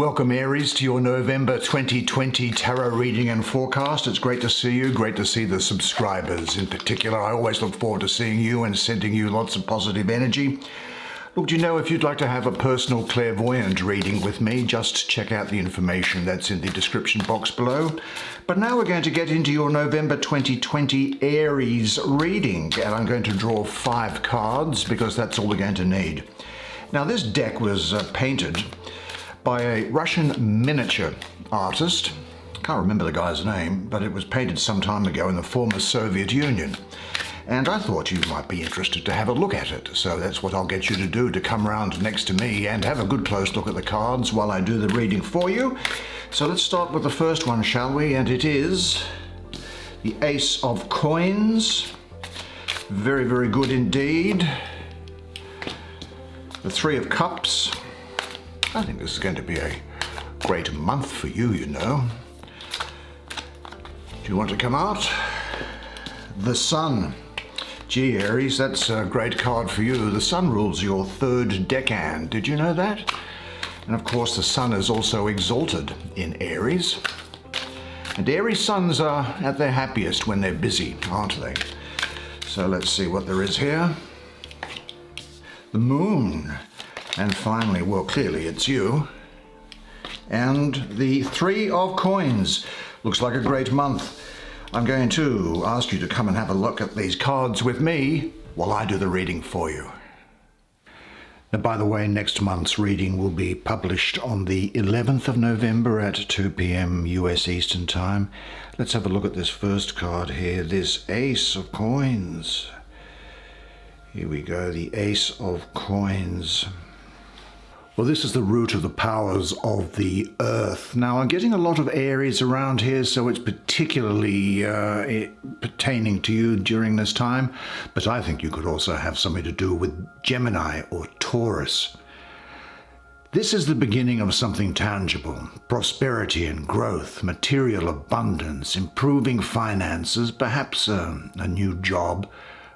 Welcome Aries to your November 2020 tarot reading and forecast. It's great to see you, great to see the subscribers in particular. I always look forward to seeing you and sending you lots of positive energy. Look, do you know, if you'd like to have a personal clairvoyant reading with me, just check out the information that's in the description box below. But now we're going to get into your November 2020 Aries reading, and I'm going to draw 5 cards because that's all we're going to need. Now this deck was painted by a Russian miniature artist. Can't remember the guy's name, but it was painted some time ago in the former Soviet Union. And I thought you might be interested to have a look at it. So that's what I'll get you to do, to come around next to me and have a good close look at the cards while I do the reading for you. So let's start with the first one, shall we? And it is the Ace of Coins. Very, very good indeed. The Three of Cups. I think this is going to be a great month for you, you know. Do you want to come out? The Sun. Gee, Aries, that's a great card for you. The Sun rules your 3rd decan. Did you know that? And of course, the Sun is also exalted in Aries. And Aries suns are at their happiest when they're busy, aren't they? So let's see what there is here. The Moon. And finally, well, clearly it's you. And the 3 of Coins. Looks like a great month. I'm going to ask you to come and have a look at these cards with me while I do the reading for you. Now, by the way, next month's reading will be published on the 11th of November at 2 p.m. US Eastern Time. Let's have a look at this first card here, this Ace of Coins. Here we go, the Ace of Coins. Well, this is the root of the powers of the earth. Now, I'm getting a lot of Aries around here, so it's particularly pertaining to you during this time. But I think you could also have something to do with Gemini or Taurus. This is the beginning of something tangible. Prosperity and growth, material abundance, improving finances, perhaps a new job,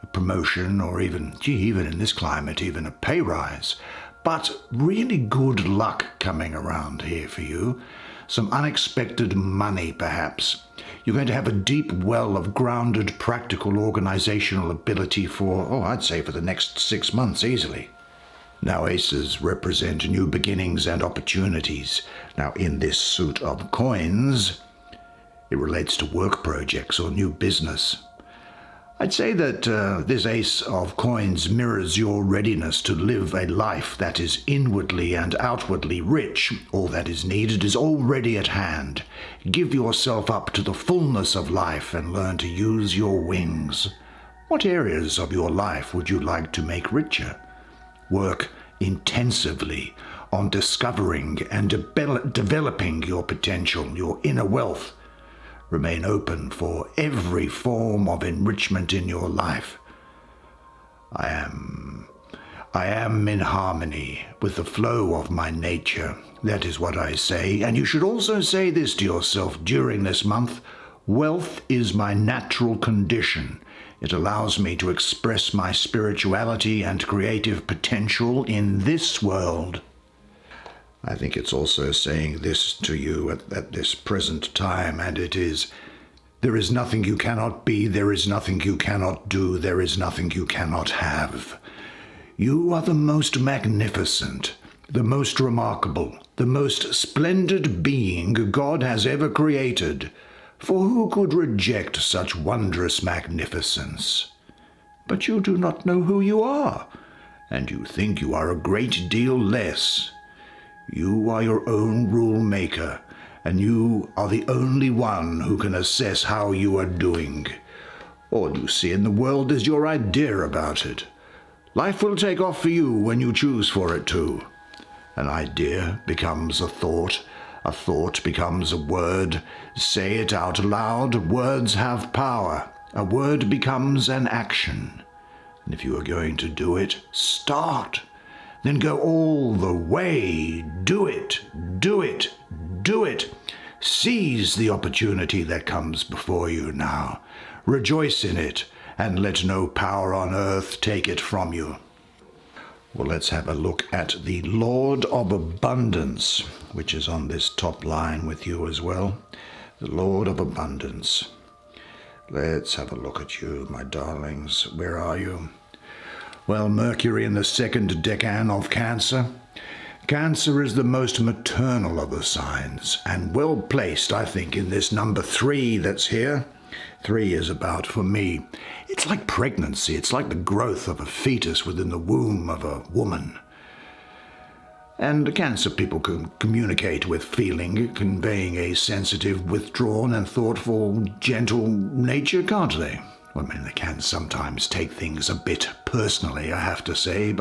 a promotion, or even in this climate, even a pay rise. But really good luck coming around here for you. Some unexpected money, perhaps. You're going to have a deep well of grounded, practical organizational ability for, I'd say for the next 6 months easily. Now, aces represent new beginnings and opportunities. Now, in this suit of coins, it relates to work projects or new business. I'd say that this Ace of Coins mirrors your readiness to live a life that is inwardly and outwardly rich. All that is needed is already at hand. Give yourself up to the fullness of life and learn to use your wings. What areas of your life would you like to make richer? Work intensively on discovering and developing your potential, your inner wealth. Remain open for every form of enrichment in your life. I am in harmony with the flow of my nature. That is what I say. And you should also say this to yourself during this month. Wealth is my natural condition. It allows me to express my spirituality and creative potential in this world. I think it's also saying this to you at this present time, and it is, there is nothing you cannot be, there is nothing you cannot do, there is nothing you cannot have. You are the most magnificent, the most remarkable, the most splendid being God has ever created. For who could reject such wondrous magnificence? But you do not know who you are, and you think you are a great deal less. You are your own rule maker, and you are the only one who can assess how you are doing. All you see in the world is your idea about it. Life will take off for you when you choose for it to. An idea becomes a thought becomes a word. Say it out loud, words have power. A word becomes an action. And if you are going to do it, start. Then go all the way. Do it, do it, do it. Seize the opportunity that comes before you now. Rejoice in it, and let no power on earth take it from you. Well, let's have a look at the Lord of Abundance, which is on this top line with you as well. The Lord of Abundance. Let's have a look at you, my darlings. Where are you? Well, Mercury in the second decan of Cancer. Cancer is the most maternal of the signs, and well placed, I think, in this number 3 that's here. 3 is about, for me, it's like pregnancy. It's like the growth of a fetus within the womb of a woman. And Cancer people can communicate with feeling, conveying a sensitive, withdrawn and thoughtful, gentle nature, can't they? Well, I mean, they can sometimes take things a bit personally, I have to say,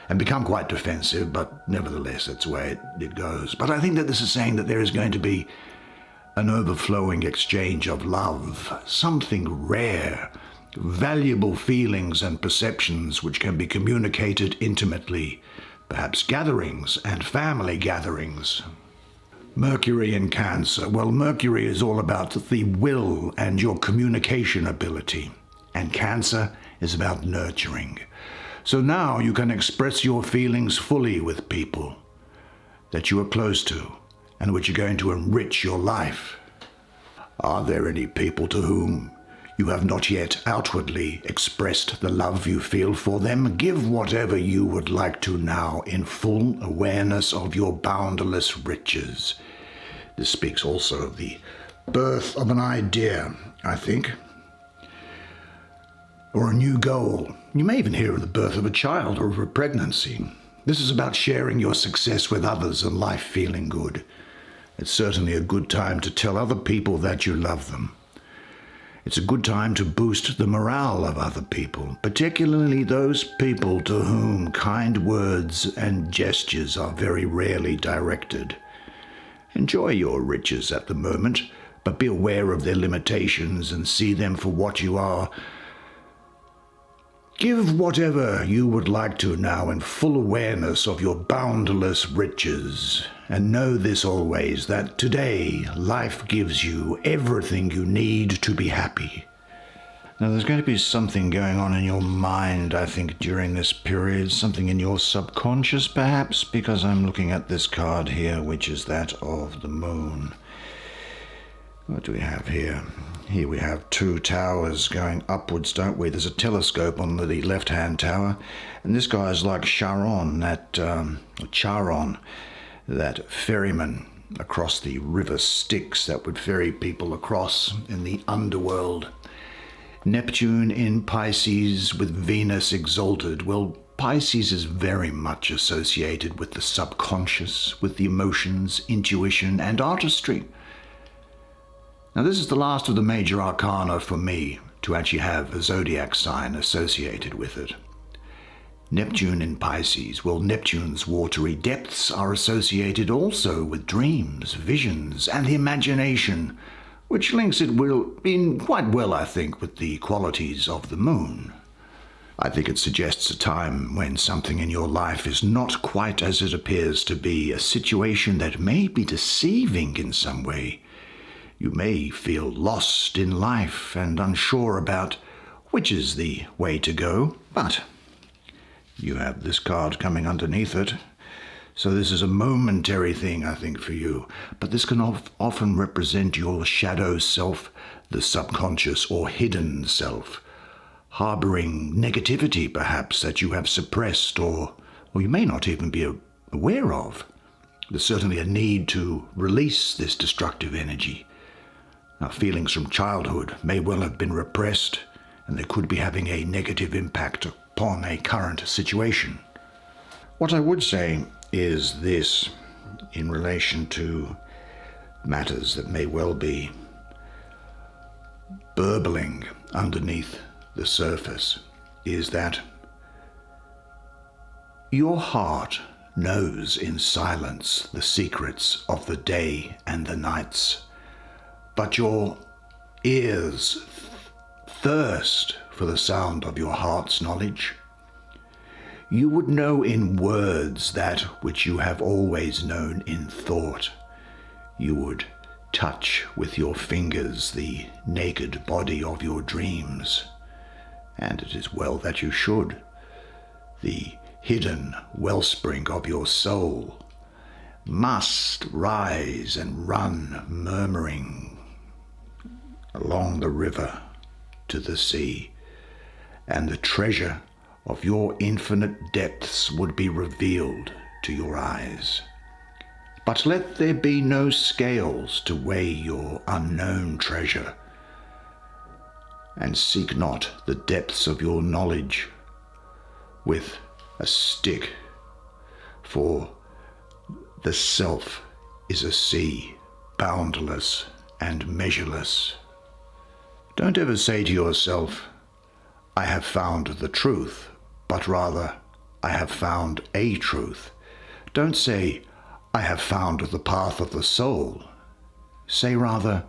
and become quite defensive, but nevertheless, that's the way it goes. But I think that this is saying that there is going to be an overflowing exchange of love, something rare, valuable feelings and perceptions which can be communicated intimately, perhaps gatherings and family gatherings. Mercury in Cancer. Well, Mercury is all about the will and your communication ability, and Cancer is about nurturing. So now you can express your feelings fully with people that you are close to and which are going to enrich your life. Are there any people to whom you have not yet outwardly expressed the love you feel for them? Give whatever you would like to now in full awareness of your boundless riches. This speaks also of the birth of an idea, I think, or a new goal. You may even hear of the birth of a child or of a pregnancy. This is about sharing your success with others and life feeling good. It's certainly a good time to tell other people that you love them. It's a good time to boost the morale of other people, particularly those people to whom kind words and gestures are very rarely directed. Enjoy your riches at the moment, but be aware of their limitations and see them for what you are. Give whatever you would like to now in full awareness of your boundless riches. And know this always, that today life gives you everything you need to be happy. Now there's going to be something going on in your mind, I think, during this period, something in your subconscious perhaps, because I'm looking at this card here, which is that of the moon. What do we have here? Here we have 2 towers going upwards, don't we? There's a telescope on the left-hand tower, and this guy is like Charon, that ferryman across the river Styx that would ferry people across in the underworld. Neptune in Pisces with Venus exalted. Well, Pisces is very much associated with the subconscious, with the emotions, intuition, and artistry. Now, this is the last of the major arcana for me to actually have a zodiac sign associated with it. Neptune in Pisces. Well, Neptune's watery depths are associated also with dreams, visions, and the imagination, which links it in quite well, I think, with the qualities of the moon. I think it suggests a time when something in your life is not quite as it appears to be, a situation that may be deceiving in some way. You may feel lost in life and unsure about which is the way to go, but you have this card coming underneath it. So this is a momentary thing, I think, for you. But this can often represent your shadow self, the subconscious or hidden self, harboring negativity, perhaps, that you have suppressed or you may not even be aware of. There's certainly a need to release this destructive energy. Now, feelings from childhood may well have been repressed, and they could be having a negative impact upon a current situation. What I would say is this, in relation to matters that may well be burbling underneath the surface, is that your heart knows in silence the secrets of the day and the nights, but your ears thirst for the sound of your heart's knowledge. You would know in words that which you have always known in thought. You would touch with your fingers the naked body of your dreams, and it is well that you should. The hidden wellspring of your soul, must rise and run murmuring along the river to the sea, and the treasure of your infinite depths would be revealed to your eyes. But let there be no scales to weigh your unknown treasure, and seek not the depths of your knowledge with a stick, for the self is a sea, boundless and measureless. Don't ever say to yourself, I have found the truth, but rather, I have found a truth. Don't say, I have found the path of the soul. Say rather,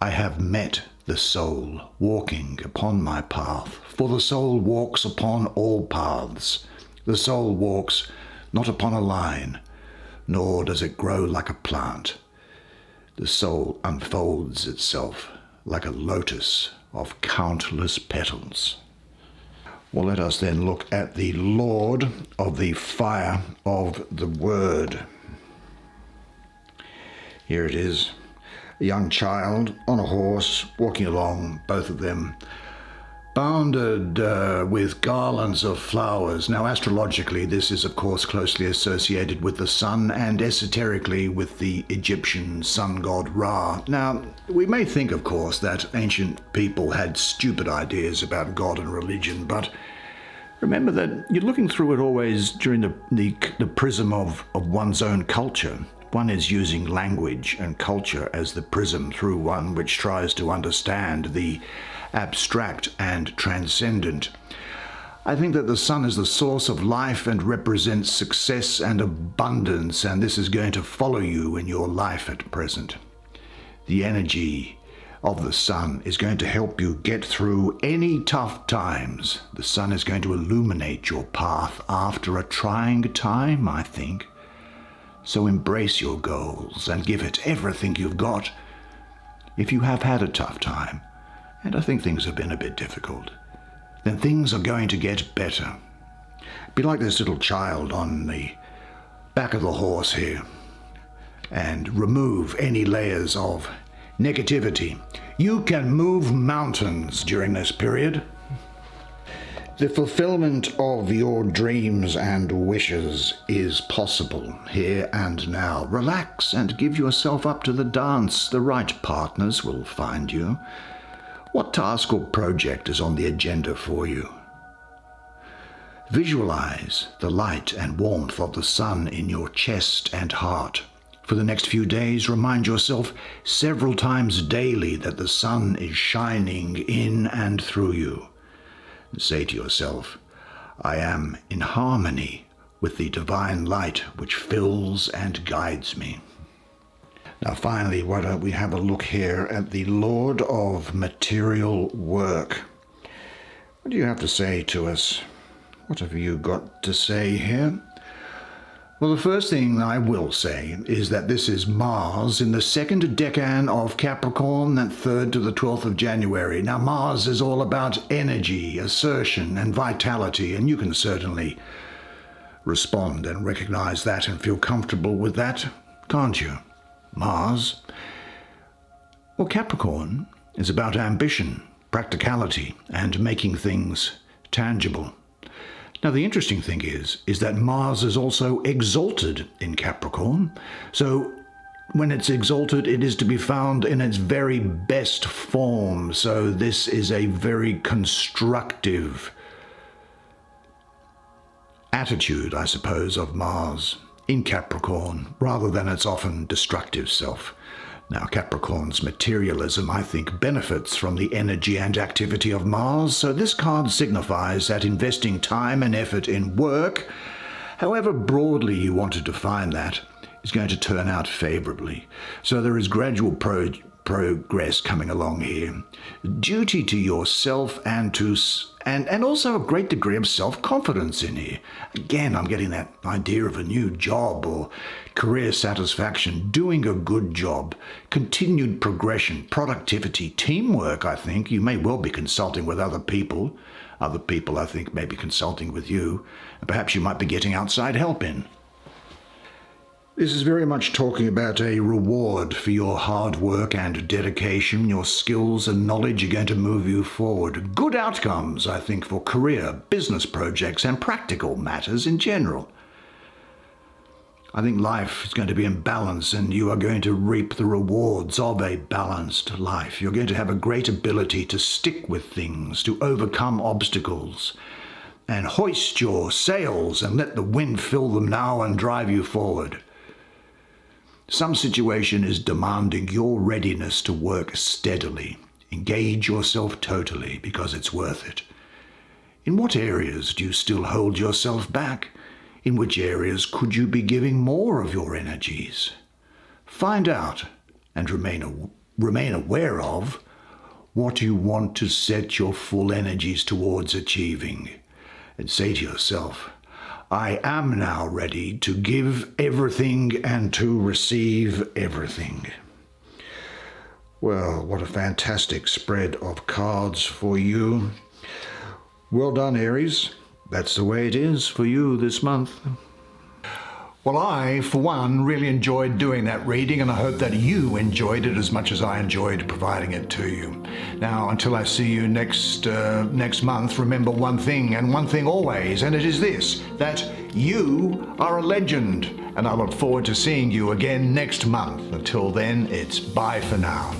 I have met the soul walking upon my path, for the soul walks upon all paths. The soul walks not upon a line, nor does it grow like a plant. The soul unfolds itself like a lotus of countless petals. Well, let us then look at the Lord of the fire of the word. Here it is, a young child on a horse walking along, both of them bounded with garlands of flowers. Now, astrologically, this is, of course, closely associated with the sun, and esoterically with the Egyptian sun god Ra. Now, we may think, of course, that ancient people had stupid ideas about God and religion, but remember that you're looking through it always during the prism of one's own culture. One is using language and culture as the prism through one which tries to understand the abstract and transcendent. I think that the sun is the source of life and represents success and abundance, and this is going to follow you in your life at present. The energy of the sun is going to help you get through any tough times. The sun is going to illuminate your path after a trying time, I think. So embrace your goals and give it everything you've got. If you have had a tough time, and I think things have been a bit difficult, then things are going to get better. Be like this little child on the back of the horse here, and remove any layers of negativity. You can move mountains during this period. The fulfillment of your dreams and wishes is possible here and now. Relax and give yourself up to the dance. The right partners will find you. What task or project is on the agenda for you? Visualize the light and warmth of the sun in your chest and heart. For the next few days, remind yourself several times daily that the sun is shining in and through you. And say to yourself, I am in harmony with the divine light which fills and guides me. Now finally, why don't we have a look here at the Lord of material work. What do you have to say to us? What have you got to say here? Well, the first thing I will say is that this is Mars in the second decan of Capricorn, that 3rd to the 12th of January. Now, Mars is all about energy, assertion, and vitality, and you can certainly respond and recognize that and feel comfortable with that, can't you? Mars. Well, Capricorn is about ambition, practicality, and making things tangible. Now, the interesting thing is that Mars is also exalted in Capricorn. So when it's exalted, it is to be found in its very best form. So this is a very constructive attitude, I suppose, of Mars in Capricorn, rather than its often destructive self. Now, Capricorn's materialism, I think, benefits from the energy and activity of Mars, so this card signifies that investing time and effort in work, however broadly you want to define that, is going to turn out favorably. So there is gradual progress coming along here. Duty to yourself and also a great degree of self-confidence in here. Again, I'm getting that idea of a new job or career satisfaction, doing a good job, continued progression, productivity, teamwork, I think. You may well be consulting with other people. Other people, I think, may be consulting with you. And perhaps you might be getting outside help in. This is very much talking about a reward for your hard work and dedication. Your skills and knowledge are going to move you forward. Good outcomes, I think, for career, business projects, and practical matters in general. I think life is going to be in balance, and you are going to reap the rewards of a balanced life. You're going to have a great ability to stick with things, to overcome obstacles, and hoist your sails and let the wind fill them now and drive you forward. Some situation is demanding your readiness to work steadily. Engage yourself totally because it's worth it. In what areas do you still hold yourself back? In which areas could you be giving more of your energies? Find out and remain aware of what you want to set your full energies towards achieving. And say to yourself, I am now ready to give everything and to receive everything. Well, what a fantastic spread of cards for you. Well done, Aries. That's the way it is for you this month. Well, I, for one, really enjoyed doing that reading, and I hope that you enjoyed it as much as I enjoyed providing it to you. Now, until I see you next month, remember one thing, and one thing always, and it is this, that you are a legend, and I look forward to seeing you again next month. Until then, it's bye for now.